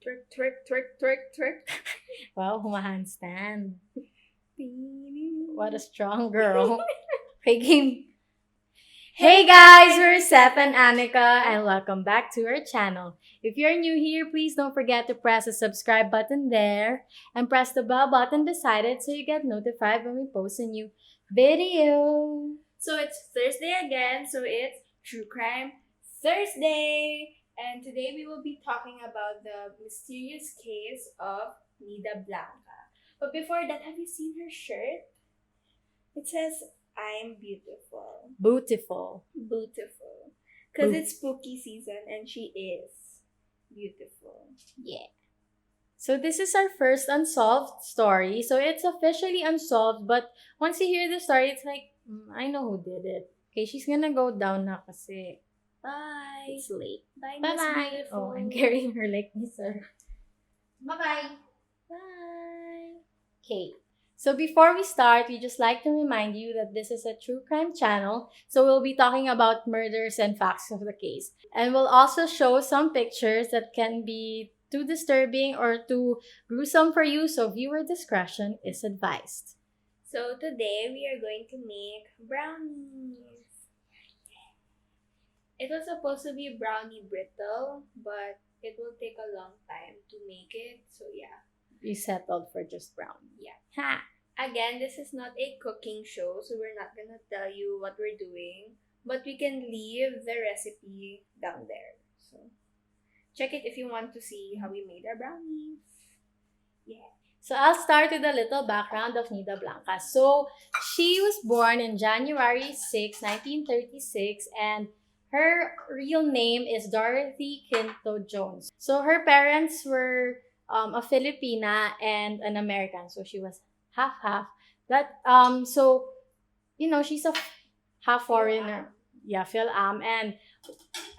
Twerk, twerk, twerk, twerk, twerk. Wow, handstand. What a strong girl. Okay, game. Hey guys, we're Seth and Annika, and welcome back to our channel. If you're new here, please don't forget to press the subscribe button there and press the bell button beside it so you get notified when we post a new video. So it's Thursday again, so it's True Crime Thursday. And today we will be talking about the mysterious case of Nida Blanca. But before that, have you seen her shirt? It says, I'm beautiful. Beautiful. Beautiful. Because it's spooky season and she is beautiful. Yeah. So this is our first unsolved story. So it's officially unsolved, but once you hear the story, it's like, I know who did it. Okay, she's gonna go down na kasi Bye. it's late. Bye, Miss Bye-bye. Beautiful. Oh, I'm carrying her like this, sir. Bye-bye. Bye. Okay. So before we start, we just like to remind you that this is a true crime channel. So we'll be talking about murders and facts of the case. And we'll also show some pictures that can be too disturbing or too gruesome for you. So viewer discretion is advised. So today we are going to make brownies. It was supposed to be brownie brittle, but it will take a long time to make it. So yeah. We settled for just brown. Yeah. Ha! Again, this is not a cooking show, so we're not gonna tell you what we're doing, but we can leave the recipe down there. So check it if you want to see how we made our brownies. Yeah. So I'll start with a little background of Nida Blanca. So she was born in January 6, 1936, and her real name is Dorothy Quinto Jones. So her parents were a Filipina and an American. So she was half. That so she's a half foreigner. Yeah, Phil-Am. And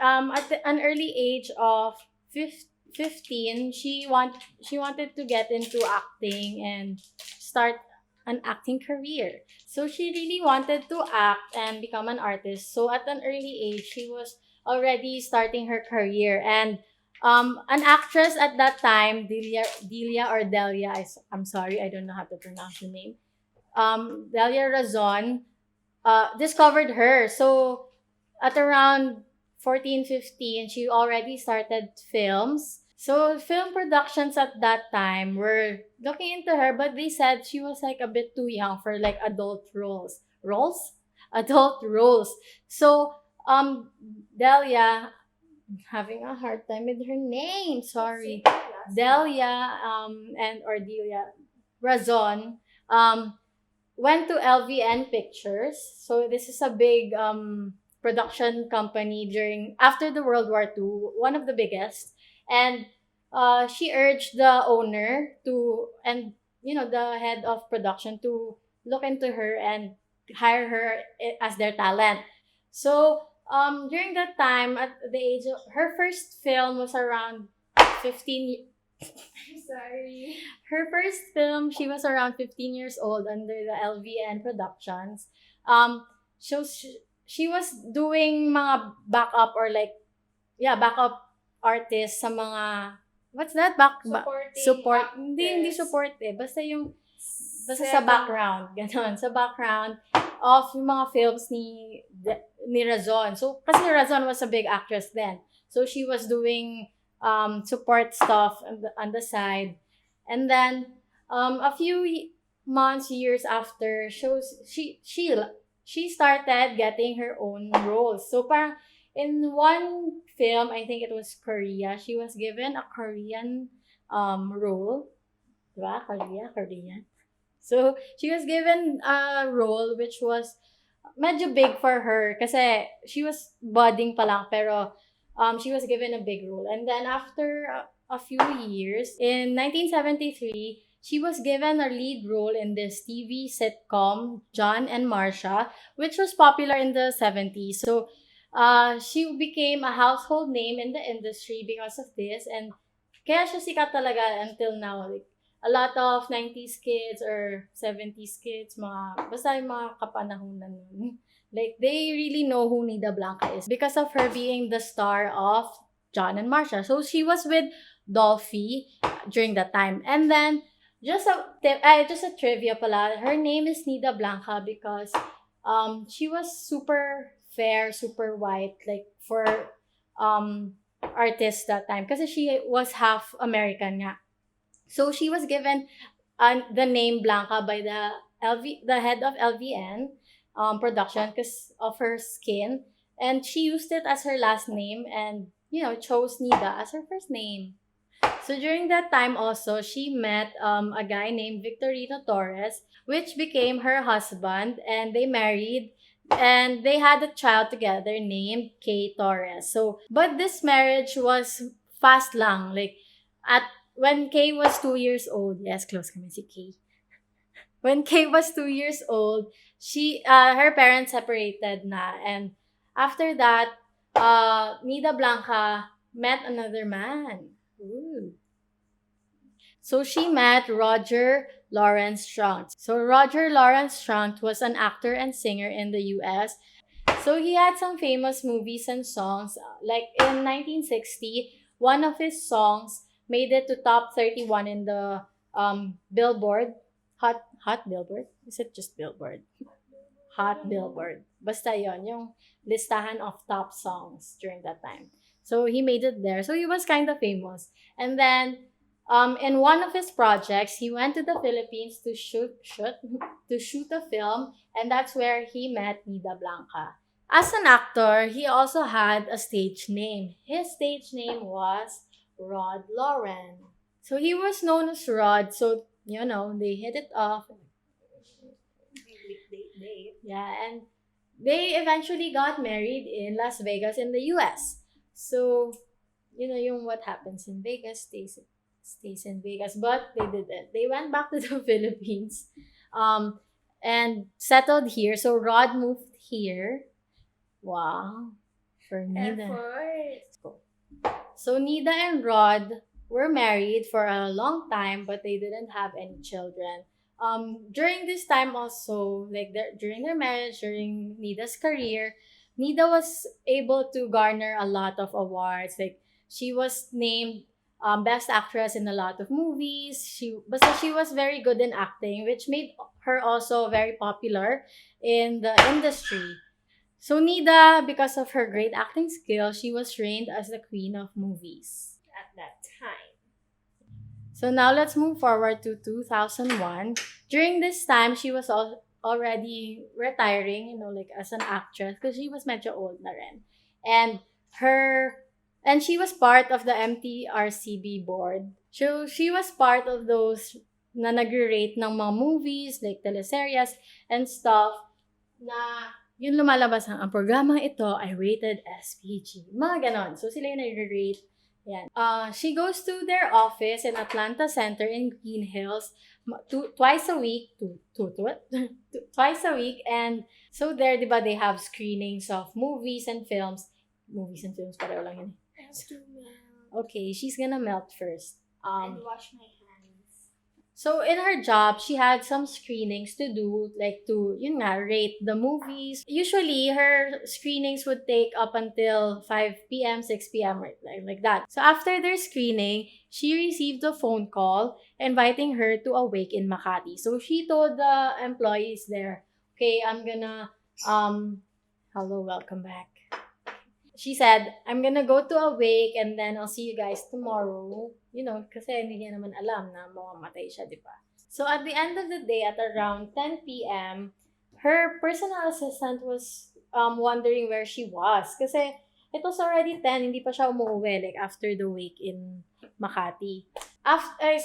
at an early age of 15, she wanted to get into acting and start an acting career. So she really wanted to act and become an artist. So at an early age, she was already starting her career. And an actress at that time, Delia or Delia, I'm sorry, I don't know how to pronounce the name. Delia Razon discovered her. So at around 14, 15, she already started films. So film productions at that time were looking into her, but they said she was like a bit too young for like adult roles. Adult roles. So Delia, having a hard time with her name. Sorry. Delia or Delia Razon went to LVN Pictures. So this is a big production company after the World War II, one of the biggest. And she urged the owner and the head of production to look into her and hire her as their talent. So during that time, at the age of her first film was around 15. I'm sorry. Her first film, she was around 15 years old under the LVN Productions. So she was doing mga backup or backup artist sa mga, what's that? Support. Hindi support basta sa background. Ganon. Sa background of yung mga films ni Razon. So, kasi Razon was a big actress then. So, she was doing support stuff on the side. And then, a few years after, she started getting her own roles. So, parang in one film, I think it was Korea, she was given a Korean role. Diba? Korean. So, she was given a role which was medyo big for her kasi she was budding pa lang pero she was given a big role. And then after a few years, in 1973, she was given a lead role in this TV sitcom, John and Marcia, which was popular in the 70s. So she became a household name in the industry because of this. And kaya siya sikat talaga until now. Like, a lot of 90s kids or 70s kids, basta yung mga kapanahunan nun. Like, they really know who Nida Blanca is because of her being the star of John and Marcia. So, she was with Dolphy during that time. And then just a trivia pala. Her name is Nida Blanca because she was super fair, super white, like for um artists that time kasi she was half American nga. So she was given the name Blanca by the head of LVN production because of her skin, and she used it as her last name, and chose Nida as her first name. So during that time also, she met a guy named Victorino Torres, which became her husband, and they married, and they had a child together named Kay Torres. So, but this marriage was fast lang. Like, at when Kay was 2 years old, yes, close kami si Kay. When Kay was 2 years old, her parents separated na, and after that, Nida Blanca met another man. Ooh. So she met Roger Lawrence Strunk. So Roger Lawrence Strunk was an actor and singer in the US. So he had some famous movies and songs. Like in 1960, one of his songs made it to top 31 in the Billboard. Hot Billboard? Is it just Billboard? Hot Billboard. Basta yon, yung listahan of top songs during that time. So he made it there. So he was kind of famous. And then in one of his projects, he went to the Philippines to shoot to shoot a film, and that's where he met Nida Blanca. As an actor, he also had a stage name. His stage name was Rod Lauren. So he was known as Rod. So they hit it off. Yeah, and they eventually got married in Las Vegas in the US. So, yung what happens in Vegas stays in Vegas, but they didn't. They went back to the Philippines and settled here. So Rod moved here. Wow. For Nida. Effort. So Nida and Rod were married for a long time, but they didn't have any children. During this time also, like during their marriage, during Nida's career, Nida was able to garner a lot of awards. Like she was named best actress in a lot of movies. She was very good in acting, which made her also very popular in the industry. So Nida, because of her great acting skill, she was reigned as the queen of movies. At that time. So now let's move forward to 2001. During this time, she was already retiring, like as an actress because she was medyo old na rin. And she was part of the MTRCB board. So she was part of those na nag-rate ng mga movies, like teleseries and stuff, na yung lumalabas ang programang ito ay rated SPG. Mga ganon. So sila yung nag-rate. Yan. She goes to their office in Atlanta Center in Green Hills twice a week. Twice a week. And so there, di ba, they have screenings of movies and films. Movies and films, pareho lang yun. I have to melt. Okay, she's gonna melt first. And wash my hands. So in her job, she had some screenings to do, like to, rate the movies. Usually, her screenings would take up until 5 p.m., 6 p.m., right, like that. So after their screening, she received a phone call inviting her to a wake in Makati. So she told the employees there, okay, I'm gonna, hello, welcome back. She said, I'm gonna go to a wake and then I'll see you guys tomorrow. Kasi hindi niya naman alam na mamamatay siya, di ba? So at the end of the day, at around 10 p.m., her personal assistant was wondering where she was. Kasi it was already 10, hindi pa siya umuwi, like after the wake in Makati.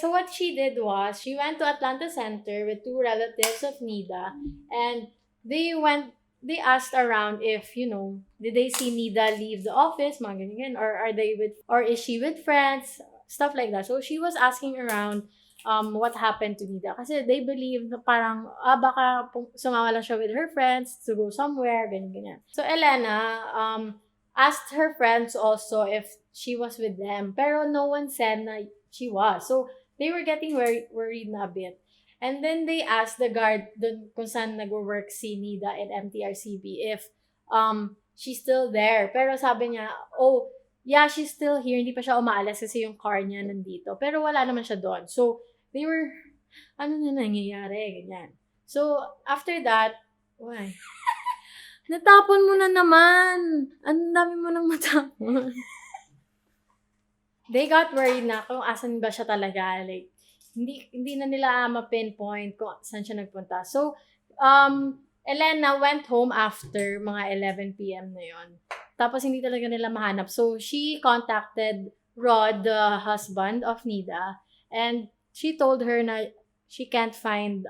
So what she did was, she went to Atlanta Center with two relatives of Nida, and they asked around if, did they see Nida leave the office, mga ganyan, or is she with friends, stuff like that. So she was asking around what happened to Nida. Kasi they believe na parang, baka sumama lang siya with her friends to go somewhere, ganyan. So Elena asked her friends also if she was with them. Pero no one said na she was. So they were getting worried na a bit. And then they asked the guard kung saan nag-work si Nida in MTRCB if she's still there. Pero sabi niya, yeah, she's still here. Hindi pa siya umaalis kasi yung car niya nandito. Pero wala naman siya doon. So, they were, ano na nangyayari? Ganyan. So, after that, why? Natapon mo na naman! Ang dami mo nang matapon. They got worried na kung asan ba siya talaga. Like, hindi na nila ma-pinpoint kung saan siya nagpunta. So, Elena went home after mga 11 p.m. na yon. Tapos hindi talaga nila mahanap. So, she contacted Rod, the husband of Nida, and she told her na she can't find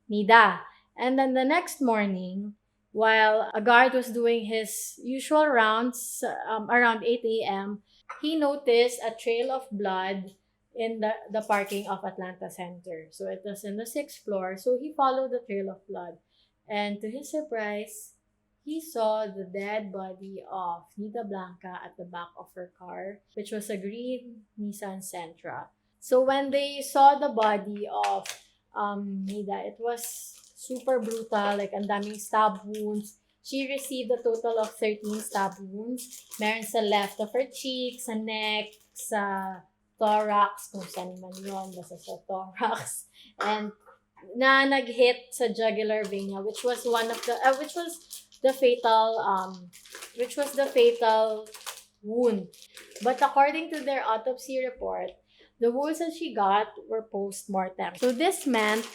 Nida. And then the next morning, while a guard was doing his usual rounds around 8 a.m., he noticed a trail of blood in the parking of Atlanta Center. So it was in the 6th floor. So he followed the trail of blood. And to his surprise, he saw the dead body of Nida Blanca at the back of her car, which was a green Nissan Sentra. So when they saw the body of Nida, it was super brutal, like ang daming stab wounds. She received a total of 13 stab wounds. Meron sa left of her cheek, sa neck, sa thorax, kung saan man yun, basta sa thorax. And na nag-hit sa jugular vein niya, which was the fatal wound. But according to their autopsy report, the wounds that she got were post-mortem. So this meant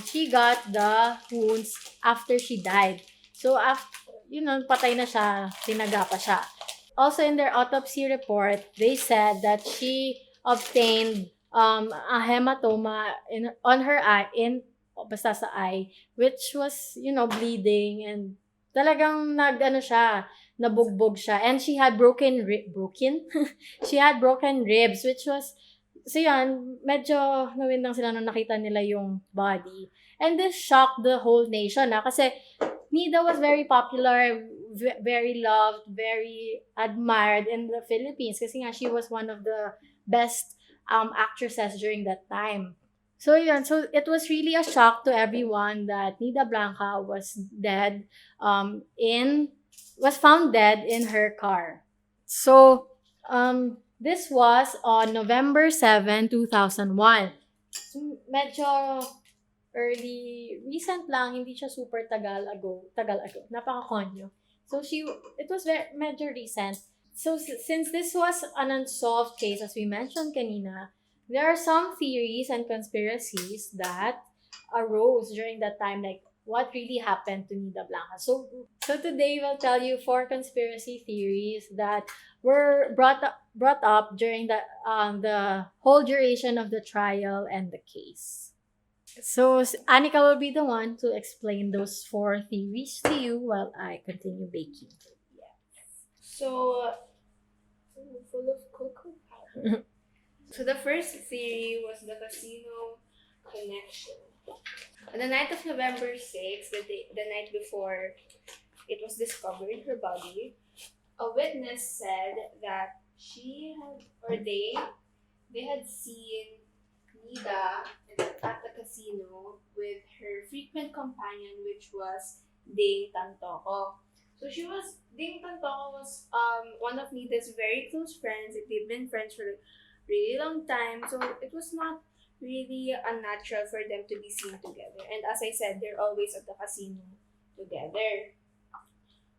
she got the wounds after she died. So after, patay na siya, tinaga pa siya. Also in their autopsy report, they said that she obtained a hematoma on her eye, basta sa eye, which was, bleeding, and talagang nabugbog siya. And she had she had broken ribs, which was, so yun, medyo nawindang sila nung nakita nila yung body. And this shocked the whole nation, kasi Nida was very popular, very loved, very admired in the Philippines kasi nga she was one of the best actresses during that time. So it was really a shock to everyone that Nida Blanca was found dead in her car. So this was on November 7, 2001. Medyo recent lang, hindi siya super tagal ago, napaka-konyo. So it was medyo recent. So since this was an unsolved case, as we mentioned kanina, there are some theories and conspiracies that arose during that time, like what really happened to Nida Blanca. So today we'll tell you 4 conspiracy theories that were brought up during the whole duration of the trial and the case. So Annika will be the one to explain those 4 theories to you while I continue baking. So, full of cocoa powder. So the first theory was the casino connection. On the night of November 6th, the night before it was discovered, her body, a witness said that they had seen Nida at the casino with her frequent companion, which was Ding Tantoko. So Ding Tantoko was one of Nida's very close friends. Like, they've been friends for a really long time. So it was not really unnatural for them to be seen together. And as I said, they're always at the casino together.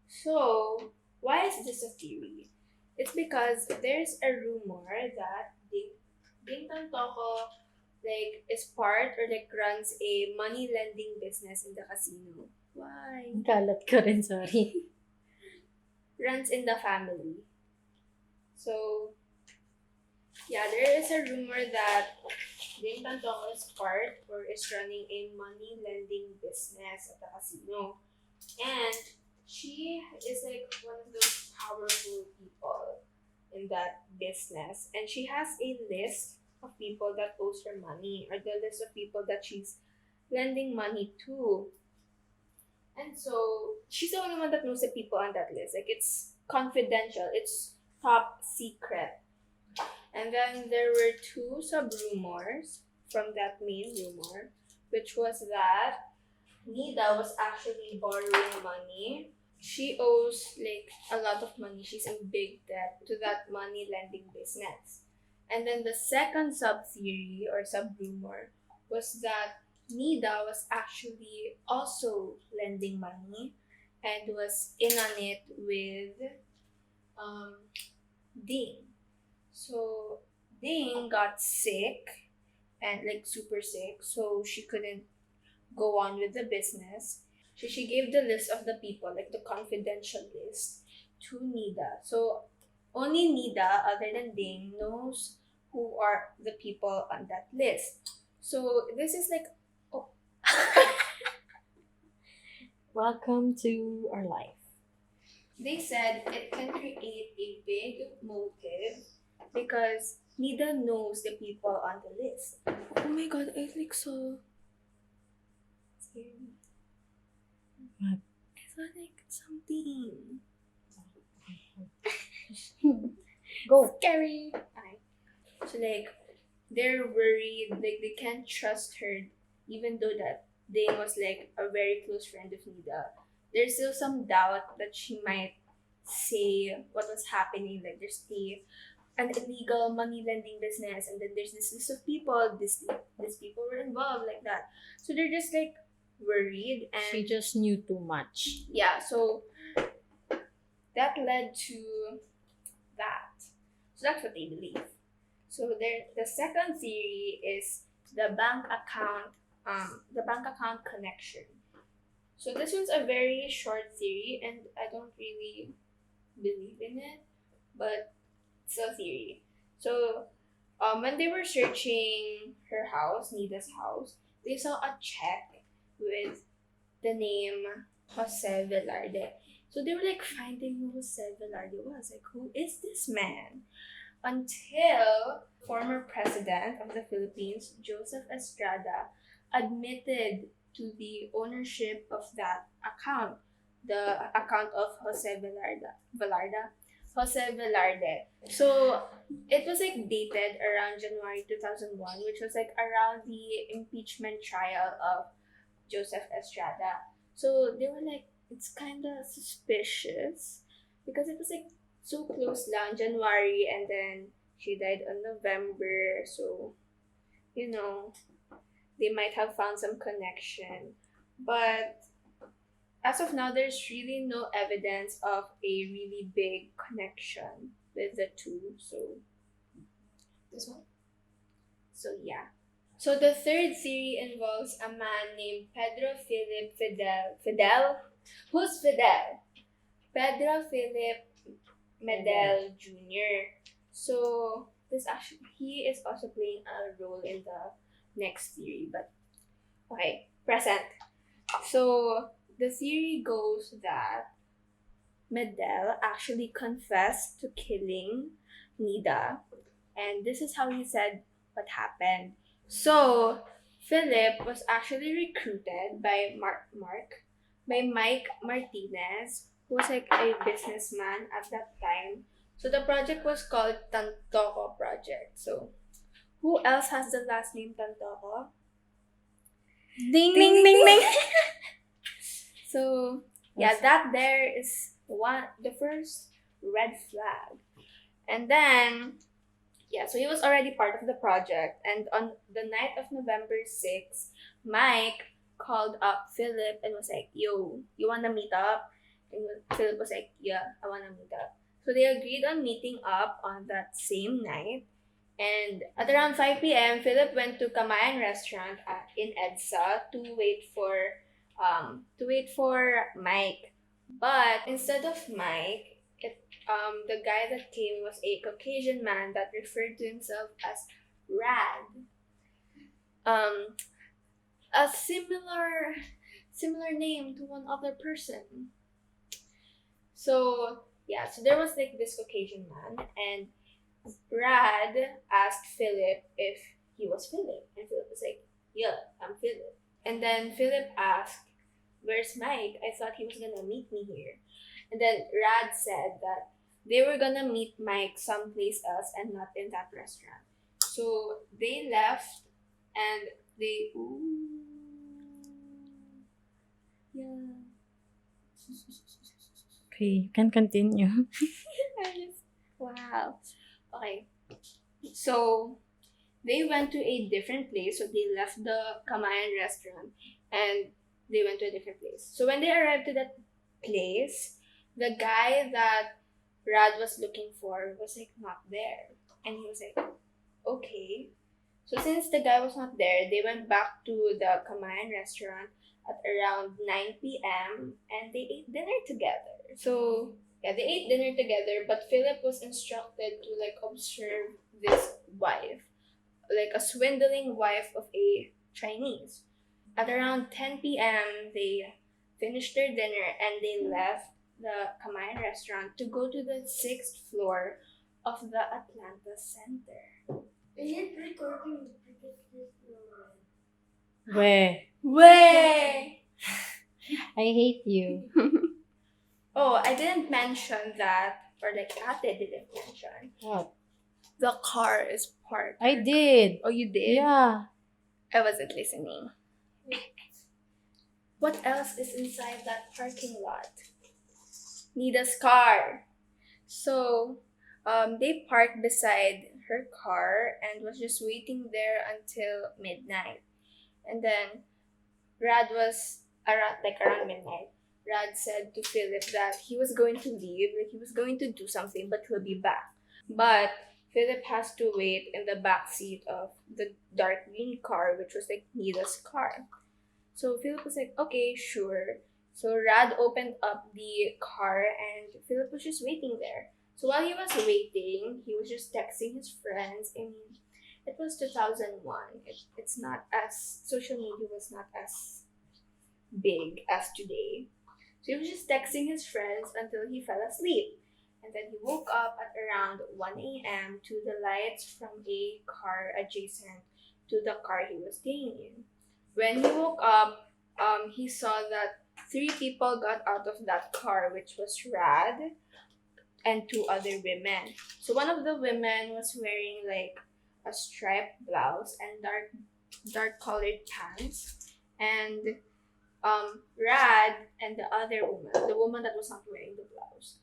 So why is this a theory? It's because there's a rumor that Ding Tantoko is part or runs a money lending business in the casino. Why? Kalat ko rin, sorry. Runs in the family. So, yeah, there is a rumor that Ding Tantoko is part or is running a money lending business at the casino. And she is one of those powerful people in that business. And she has a list of people that owes her money, or the list of people that she's lending money to. And so she's the only one that knows the people on that list. It's confidential. It's top secret. And then there were 2 sub-rumors from that main rumor, which was that Nida was actually borrowing money she owes like a lot of money. She's in big debt to that money lending business. And then the second sub theory or sub rumor was that Nida was actually also lending money and was in on it with um, Ding. So Ding got sick and like super sick, so she couldn't go on with the business. So she gave the list of the people, like the confidential list, to Nida. So only Nida, other than Ding, knows who are the people on that list. So this is like, oh, Welcome to our life. they said it can create a big motive because Nida knows the people on the list. Oh my god, I like so scary. What? I saw like something Go. scary. So like they're worried, like they can't trust her, even though that Dane was like a very close friend of Nida. There's still some doubt that she might say what was happening. Like there's an illegal money lending business, and then there's this list of people. These people were involved like that. So they're just like worried, and She just knew too much. yeah. So that led to that. So that's what they believe. So the second theory is the bank account connection. So this one's a very short theory, and I don't really believe in it, but it's a theory. So when they were searching her house, Nida's house, they saw a check with the name Jose Velarde. So they were like finding who Jose Velarde was. Like, who is this man? Until former president of the Philippines, Joseph Estrada, admitted to the ownership of that account, the account of Jose Velarde. So it was like dated around January 2001, which was like around the impeachment trial of Joseph Estrada. So they were like, it's kind of suspicious because it was like so close lang, January, and then she died on November. So, you know, they might have found some connection. But as of now, there's really no evidence of a really big connection with the two. So, this one. So, yeah. So the third theory involves a man named Pedro Philip Fidel? Who's Fidel? Pedro Philip Medel Jr. So this actually he is also playing a role in the next theory, but okay, present. So the theory goes that Medel actually confessed to killing Nida, and this is how he said what happened. So Philip was actually recruited by by Mike Martinez, who was like a businessman at that time. So the project was called Tantoco Project. So who else has the last name Tantoco? Ding, ding, ding, ding. So yeah, that there is the first red flag. And then yeah, so he was already part of the project. And on the night of November 6th, Mike called up Philip and was like, yo, you wanna meet up? And Philip was like, yeah, I wanna meet up. So they agreed on meeting up on that same night. And at around 5 p.m., Philip went to Kamayan restaurant in EDSA to wait for Mike. But instead of Mike, the guy that came was a Caucasian man that referred to himself as Rad. Um, a similar name to one other person. So yeah, so there was like this Caucasian man, and Rad asked Philip if he was Philip, and Philip was like, "Yeah, I'm Philip." And then Philip asked, "Where's Mike? I thought he was gonna meet me here." And then Rad said that they were gonna meet Mike someplace else and not in that restaurant. So they left, and they ooh, yeah. Okay, you can continue. Wow. Okay. So they went to a different place. So they left the Kamayan restaurant and they went to a different place. So when they arrived to that place, the guy that Rad was looking for was like not there. And he was like, okay. So since the guy was not there, they went back to the Kamayan restaurant at around 9 p.m. and they ate dinner together. So yeah, they ate dinner together, but Philip was instructed to like observe this wife, like a swindling wife of a Chinese. At around 10 p.m., they finished their dinner and they left the Kamayan restaurant to go to the sixth floor of the Atlanta Center. Is it recording because this Where? Way! I hate you. Oh, I didn't mention that, or like Ate didn't mention. What? The car is parked. I did. Oh, you did? Yeah. I wasn't listening. What else is inside that parking lot? Nida's car. So, they parked beside her car and was just waiting there until midnight. And then Rad was around midnight. Rad said to Philip that he was going to leave, like he was going to do something, but he'll be back. But Philip has to wait in the back seat of the dark green car, which was like Nida's car. So Philip was like, okay, sure. So Rad opened up the car and Philip was just waiting there. So while he was waiting, he was just texting his friends. I mean, it was 2001. It's not as, social media was not as big as today. So he was just texting his friends until he fell asleep. And then he woke up at around 1 a.m. to the lights from a car adjacent to the car he was staying in. When he woke up, he saw that three people got out of that car, which was Rad and two other women. So one of the women was wearing like a striped blouse and dark colored pants, and Rad and the other woman, the woman that was not wearing the blouse,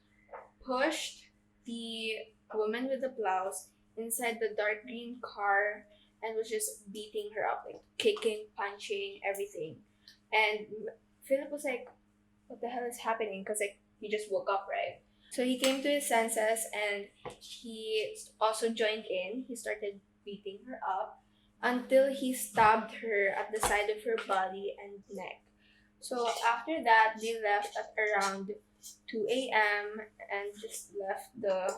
pushed the woman with the blouse inside the dark green car and was just beating her up, like kicking, punching, everything. And Philip was like, what the hell is happening? Because like he just woke up, right? So he came to his senses and he also joined in. He started beating her up until he stabbed her at the side of her body and neck. So after that, they left at around 2 a.m. and just left the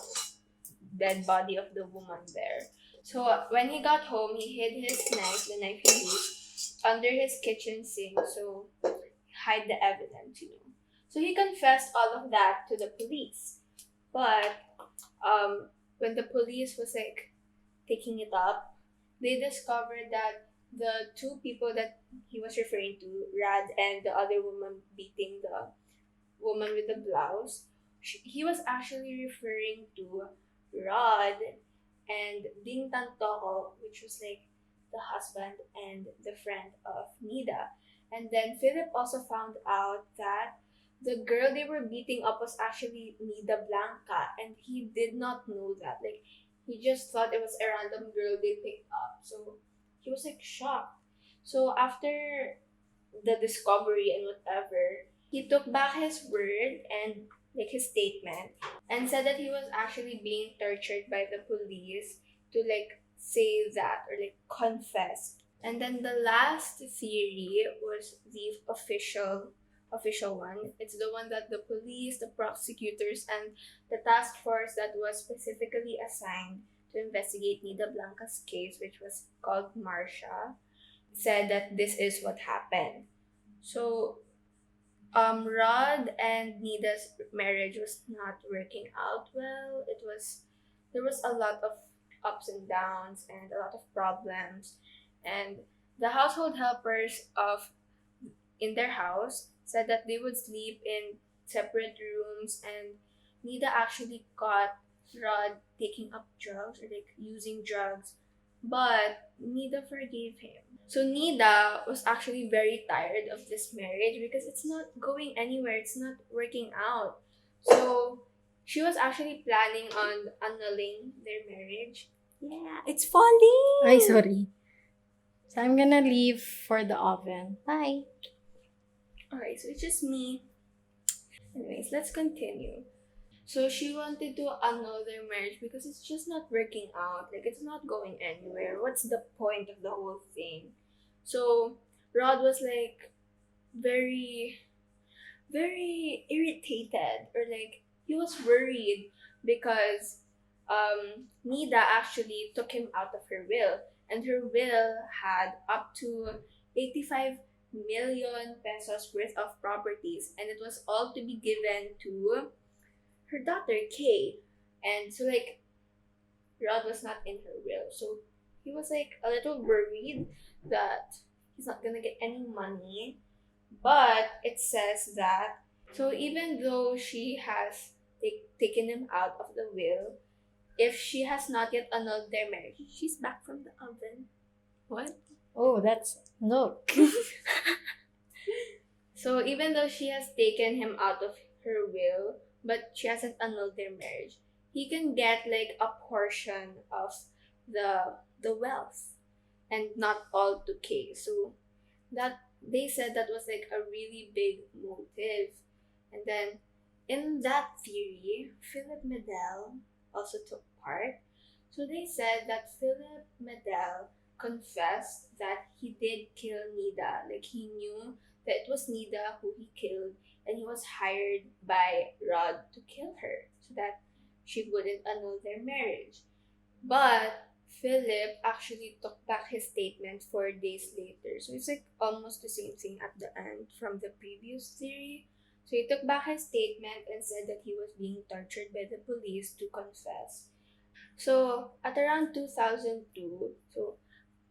dead body of the woman there. So when he got home, he hid his knife, the knife he used, under his kitchen sink, so hide the evidence, you know. So he confessed all of that to the police. But when the police was like taking it up, they discovered that the two people that he was referring to, Rad and the other woman beating the woman with the blouse, he was actually referring to Rod and Ding Tantoko, which was like the husband and the friend of Nida. And then Philip also found out that the girl they were beating up was actually Nida Blanca, and he did not know that. Like, he just thought it was a random girl they picked up. So he was like shocked. So after the discovery and whatever, he took back his word and like his statement and said that he was actually being tortured by the police to like say that or like confess. And then the last theory was the official one. It's the one that the police, the prosecutors, and the task force that was specifically assigned to investigate Nida Blanca's case, which was called Marsha, said that this is what happened. So Rod and Nida's marriage was not working out well. There was a lot of ups and downs and a lot of problems, and the household helpers of in their house said that they would sleep in separate rooms, and Nida actually caught Rod taking up drugs or like using drugs, but Nida forgave him. So Nida was actually very tired of this marriage because it's not going anywhere. It's not working out. So she was actually planning on annulling their marriage. Yeah, it's falling. Ay, sorry. So I'm gonna leave for the oven. Bye. Alright, so it's just me. Anyways, let's continue. So she wanted to annul their marriage because it's just not working out. Like, it's not going anywhere. What's the point of the whole thing? So Rod was like very, very irritated, or like he was worried because Nida actually took him out of her will, and her will had up to 85 million pesos worth of properties, and it was all to be given to her daughter Kay. And so like Rod was not in her will. So he was like a little worried that he's not gonna get any money. But it says that, so even though she has taken him out of the will, if she has not yet annulled their marriage, she's back from the oven. What? Oh, that's look. So even though she has taken him out of her will, but she hasn't annulled their marriage, he can get like a portion of the wealth, and not all to Kay. So that they said that was like a really big motive. And then in that theory, Philip Medel also took part. So they said that Philip Medel confessed that he did kill Nida. Like, he knew that it was Nida who he killed, and he was hired by Rod to kill her so that she wouldn't annul their marriage. But Philip actually took back his statement 4 days later. So it's like almost the same thing at the end from the previous theory. So he took back his statement and said that he was being tortured by the police to confess. So at around 2002,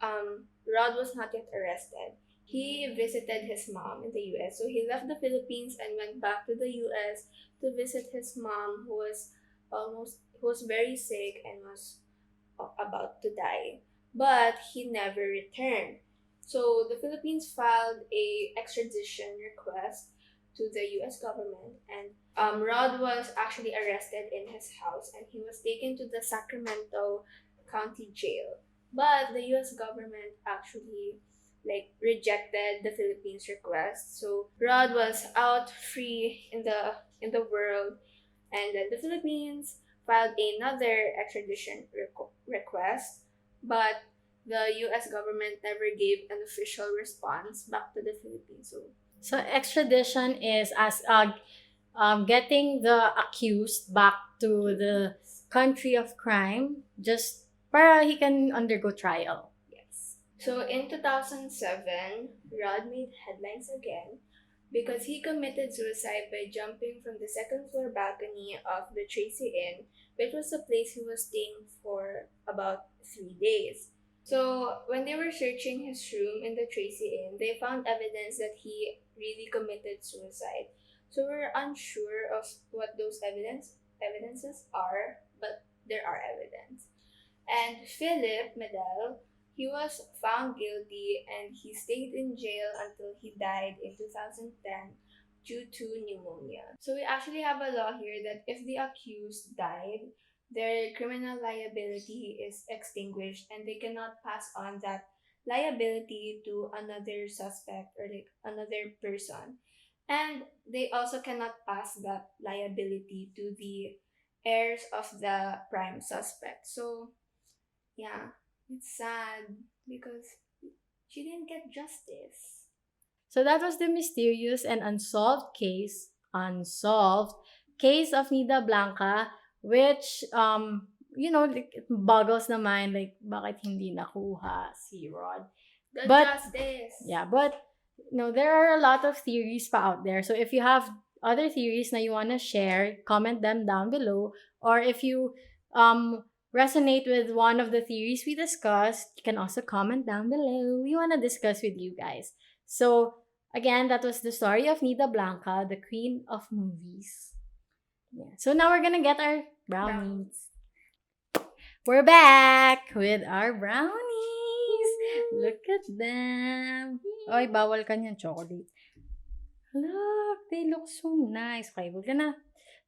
Rod was not yet arrested. He visited his mom in the US. So he left the Philippines and went back to the US to visit his mom, who was very sick and was about to die, but he never returned. So the Philippines filed a extradition request to the U.S. government, and Rod was actually arrested in his house, and he was taken to the Sacramento County Jail. But the U.S. government actually rejected the Philippines request, so Rod was out free in the world, and then the Philippines filed another extradition request, but the US government never gave an official response back to the Philippines. So extradition is as getting the accused back to the country of crime just para he can undergo trial. Yes. So in 2007, Rod made headlines again because he committed suicide by jumping from the second floor balcony of the Tracy Inn, which was the place he was staying for about 3 days. So when they were searching his room in the Tracy Inn, they found evidence that he really committed suicide. So we're unsure of what those evidences are, but there are evidence. And Philip Medel, he was found guilty and he stayed in jail until he died in 2010 due to pneumonia. So we actually have a law here that if the accused died, their criminal liability is extinguished and they cannot pass on that liability to another suspect or like another person. And they also cannot pass that liability to the heirs of the prime suspect. So yeah, it's sad because she didn't get justice. So that was the mysterious and unsolved case of Nida Blanca, which like, it boggles the mind, like bakit hindi nakuha si Rod. The But justice. yeah, but there are a lot of theories pa out there. So if you have other theories na you want to share, comment them down below. Or if you resonate with one of the theories we discussed, you can also comment down below. We want to discuss with you guys. So again, that was the story of Nida Blanca, the queen of movies. Yeah. So now we're gonna get our brownies. We're back with our brownies. Look at them. Oy, bawal ka niyan, chocolate. Look, they look so nice. Okay, we're gonna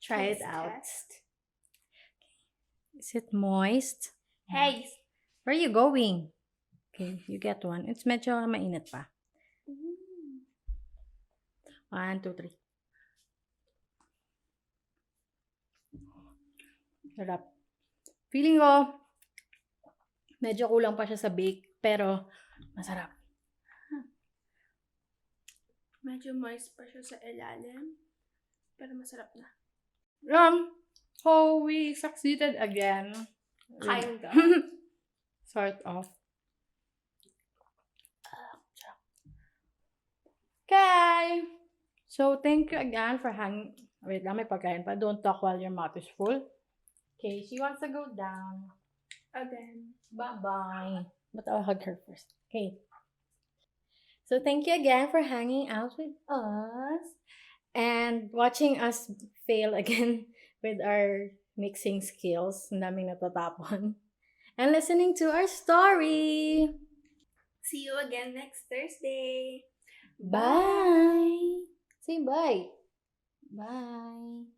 try it Taste out. test. Is it moist? Hey! Where are you going? Okay, you get one. It's medyo mainit pa. Mm. 1, 2, 3. Sarap. Feeling ko, medyo kulang pa siya sa bake, pero masarap. Medyo moist pa siya sa ilalim. Pero masarap na. So we succeeded again. Kinda. Sort of. Okay. So thank you again for hanging. Wait lang, may pagkain pa. Don't talk while your mouth is full. Okay, she wants to go down. Again. Bye-bye. But I'll hug her first. Okay. So thank you again for hanging out with us and watching us fail again with our mixing skills. Ang daming natatapon. And listening to our story. See you again next Thursday. Bye. Say bye. Bye.